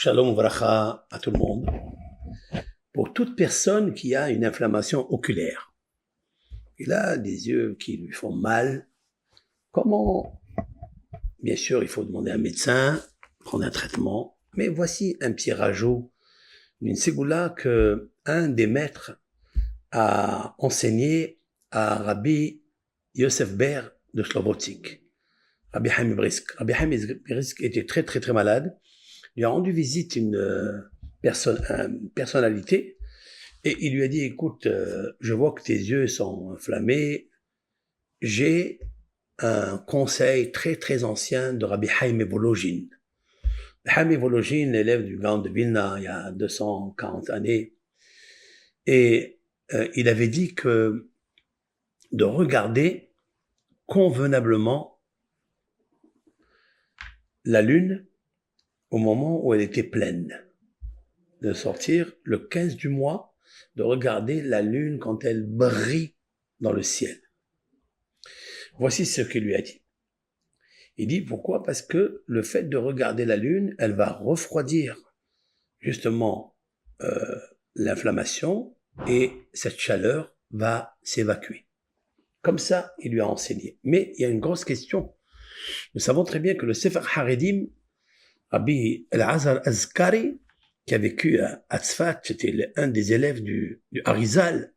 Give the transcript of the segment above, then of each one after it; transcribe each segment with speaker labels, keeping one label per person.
Speaker 1: Shalom vracha à tout le monde. Pour toute personne qui a une inflammation oculaire, il a des yeux qui lui font mal, comment? Bien sûr, il faut demander à un médecin, prendre un traitement, mais voici un petit rajout d'une ségoula que un des maîtres a enseigné à Rabbi Yosef Ber de Slobodzik, Rabbi Chaim Brisk. Rabbi Chaim Brisk était très malade. Il lui a rendu visite une personnalité et il lui a dit, écoute, je vois que tes yeux sont inflammés, j'ai un conseil très ancien de Rabbi Chaim Volojin. Chaim Volojin, l'élève du Gaon de Vilna il y a 240 années, et il avait dit que de regarder convenablement la lune au moment où elle était pleine, de sortir le 15 du mois, de regarder la lune quand elle brille dans le ciel. Voici ce qu'il lui a dit. Il dit pourquoi? Parce que le fait de regarder la lune, elle va refroidir justement l'inflammation et cette chaleur va s'évacuer. Comme ça, il lui a enseigné. Mais il y a une grosse question. Nous savons très bien que le Sefer Haredim, Rabbi El-Azhar Azkari, qui a vécu à Tzfat, c'était un des élèves du Harizal,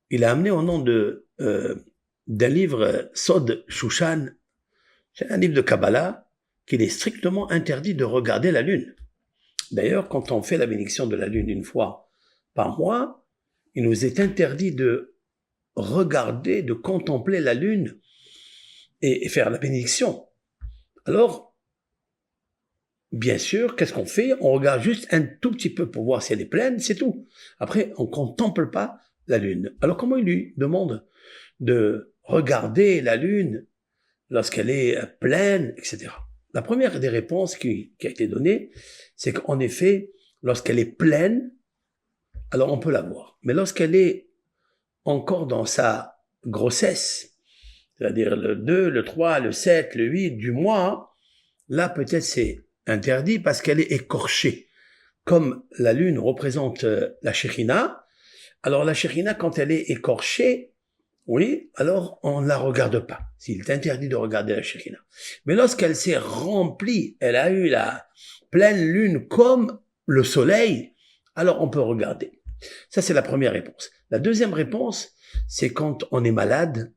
Speaker 1: il a amené au nom d'un livre Sod Shushan, c'est un livre de Kabbalah, qu'il est strictement interdit de regarder la lune. D'ailleurs, quand on fait la bénédiction de la lune une fois par mois, il nous est interdit de regarder, de contempler la lune et faire la bénédiction. Alors, bien sûr, qu'est-ce qu'on fait? On regarde juste un tout petit peu pour voir si elle est pleine, c'est tout. Après, on contemple pas la lune. Alors, comment il lui demande de regarder la lune lorsqu'elle est pleine, etc. La première des réponses qui a été donnée, c'est qu'en effet, lorsqu'elle est pleine, alors on peut la voir. Mais lorsqu'elle est encore dans sa grossesse, c'est-à-dire le 2, le 3, le 7, le 8 du mois, là peut-être c'est interdit parce qu'elle est écorchée. Comme la lune représente la Shekhinah, alors la Shekhinah, quand elle est écorchée, oui, alors on ne la regarde pas. S'il est interdit de regarder la Shekhinah. Mais lorsqu'elle s'est remplie, elle a eu la pleine lune comme le soleil, alors on peut regarder. Ça, c'est la première réponse. La deuxième réponse, c'est quand on est malade,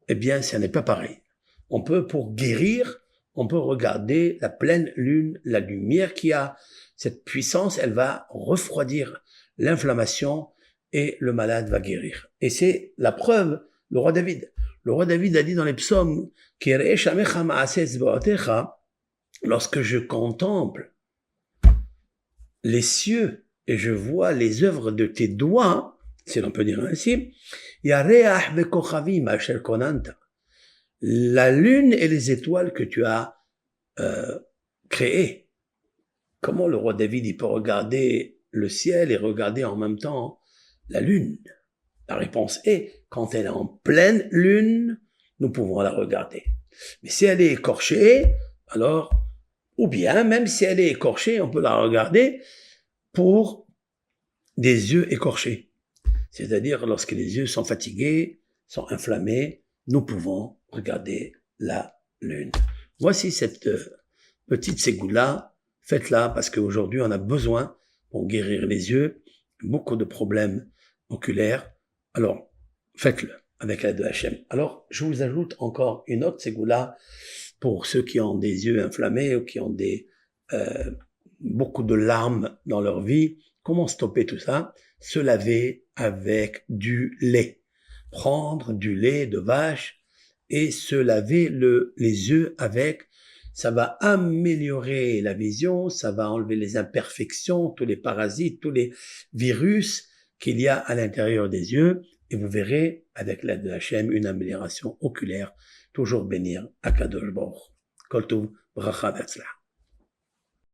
Speaker 1: eh bien, ça n'est pas pareil. On peut, pour guérir, on peut regarder la pleine lune, la lumière qui a cette puissance, elle va refroidir l'inflammation et le malade va guérir. Et c'est la preuve, le roi David. Le roi David a dit dans les psaumes, lorsque je contemple les cieux et je vois les œuvres de tes doigts, si l'on peut dire ainsi, la lune et les étoiles que tu as créées. Comment le roi David il peut regarder le ciel et regarder en même temps la lune? La réponse est, quand elle est en pleine lune, nous pouvons la regarder. Mais si elle est écorchée, alors, ou bien même si elle est écorchée, on peut la regarder pour des yeux écorchés. C'est-à-dire lorsque les yeux sont fatigués, sont inflammés, nous pouvons regarder la lune. Voici cette petite ségoula, faites-la parce qu'aujourd'hui on a besoin pour guérir les yeux, beaucoup de problèmes oculaires. Alors, faites-le avec l'aide de Hachem. Alors, je vous ajoute encore une autre ségoula pour ceux qui ont des yeux inflammés ou qui ont beaucoup de larmes dans leur vie. Comment stopper tout ça? Se laver avec du lait. Prendre du lait de vache et se laver les yeux avec. Ça va améliorer la vision, ça va enlever les imperfections, tous les parasites, tous les virus qu'il y a à l'intérieur des yeux. Et vous verrez, avec l'aide de Hachem, une amélioration oculaire. Toujours bénir Akadosh Baruch. Kol tov, bracha v'atzlach.